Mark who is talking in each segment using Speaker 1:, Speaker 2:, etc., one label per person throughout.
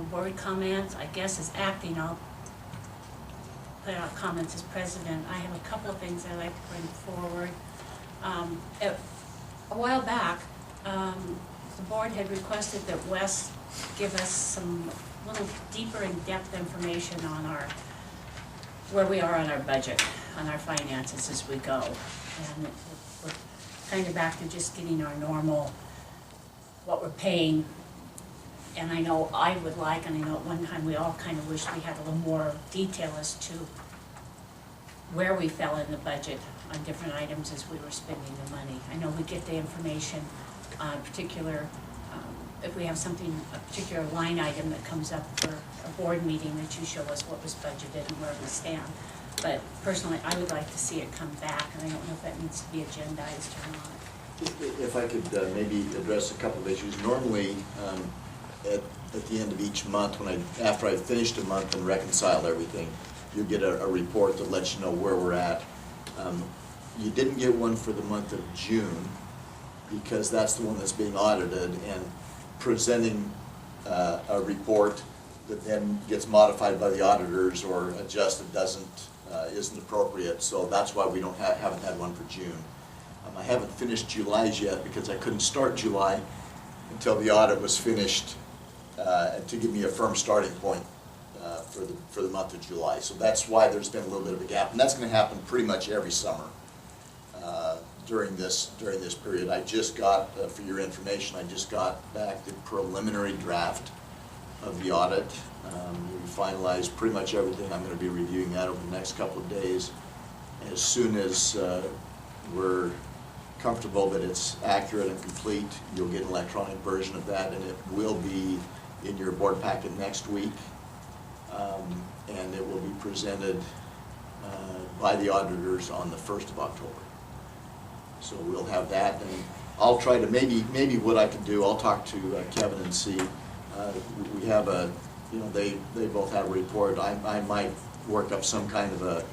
Speaker 1: board comments. I guess as acting, I'll put out comments as president. I have a couple of things I'd like to bring forward. A while back, the board had requested that Wes give us some little deeper in-depth information on where we are on our budget, on our finances as we go. And we're kind of back to just getting our normal, what we're paying. And I know I would like, and I know at one time we all kind of wished we had a little more detail as to where we fell in the budget on different items as we were spending the money. I know we get the information on particular, if we have something, a particular line item that comes up for a board meeting, that you show us what was budgeted and where we stand. But personally, I would like to see it come back, and I don't know if that needs to be agendized or not.
Speaker 2: If I could maybe address a couple of issues. Normally, at the end of each month, after I've finished a month and reconciled everything, you get a report that lets you know where we're at. You didn't get one for the month of June, because that's the one that's being audited, and presenting a report that then gets modified by the auditors or adjusted isn't appropriate. So that's why we haven't had one for June. I haven't finished July's yet because I couldn't start July until the audit was finished to give me a firm starting point for the month of July. So that's why there's been a little bit of a gap, and that's going to happen pretty much every summer during this period. I just got, for your information, I just got back the preliminary draft of the audit. We finalized pretty much everything. I'm going to be reviewing that over the next couple of days. As soon as we're comfortable that it's accurate and complete, you'll get an electronic version of that, and it will be in your board packet next week, and it will be presented by the auditors on the 1st of October. So we'll have that, and I'll try to, maybe what I can do, I'll talk to Kevin and see. We have they both have a report. I might work up some kind of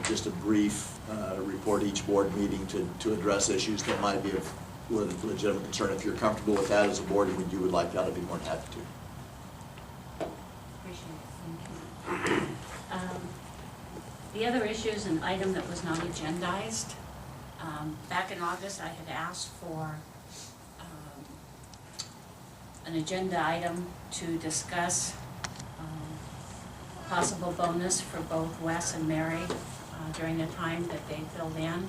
Speaker 2: just a brief report each board meeting to address issues that might be of legitimate concern. If you're comfortable with that as a board and you would like that, I'd be more than happy to.
Speaker 1: Appreciate it. Thank you. The other issue is an item that was not agendized. Back in August, I had asked for an agenda item to discuss possible bonus for both Wes and Mary during the time that they filled in.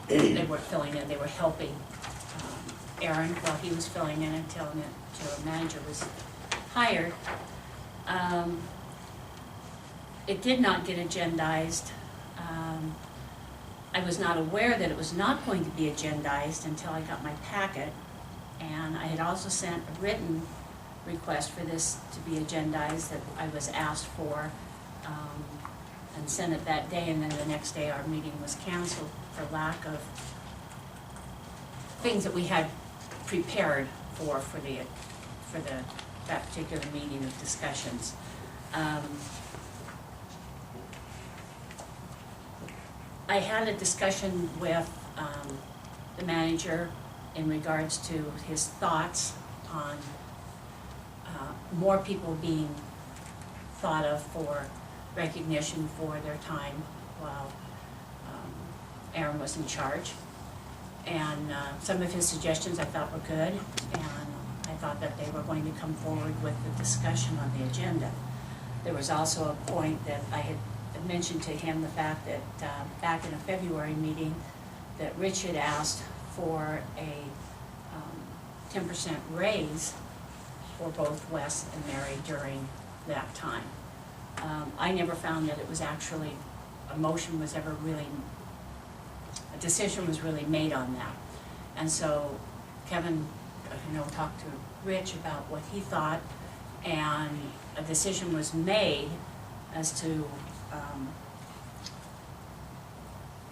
Speaker 1: They weren't filling in, they were helping Aaron while he was filling in until a manager was hired. It did not get agendized. I was not aware that it was not going to be agendized until I got my packet, and I had also sent a written request for this to be agendized that I was asked for, and sent it that day, and then the next day our meeting was canceled for lack of things that we had prepared for that particular meeting of discussions. I had a discussion with the manager in regards to his thoughts on more people being thought of for recognition for their time while Aaron was in charge. And some of his suggestions I thought were good, and I thought that they were going to come forward with the discussion on the agenda. There was also a point that I had mentioned to him, the fact that back in a February meeting that Rich had asked for a 10% raise for both Wes and Mary during that time. I never found that it was actually, a motion was ever really, a decision was really made on that. And so Kevin, talked to Rich about what he thought, and a decision was made as to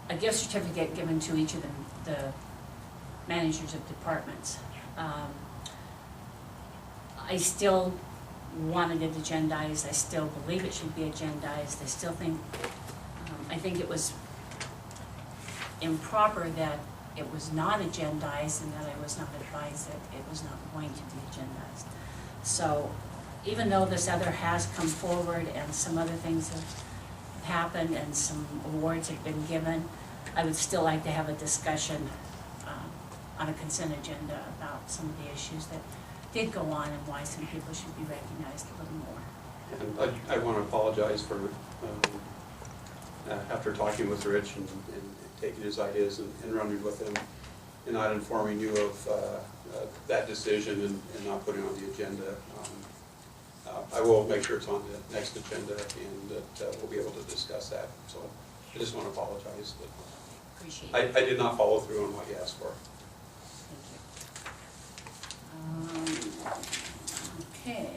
Speaker 1: a gift certificate given to each of the managers of departments. I still wanted it agendized. I still believe it should be agendized. I still think, I think it was improper that it was not agendized and that I was not advised that it was not going to be agendized. So even though this other has come forward and some other things have happened and some awards have been given, I would still like to have a discussion on a consent agenda about some of the issues that did go on and why some people should be recognized a little more.
Speaker 3: And I want to apologize for, after talking with Rich and taking his ideas and running with him, and not informing you of that decision and not putting it on the agenda. I will make sure it's on the next agenda and that we'll be able to discuss that. So I just want to apologize.
Speaker 1: Appreciate it.
Speaker 3: I did not follow through on what you asked for.
Speaker 1: Thank you. Okay.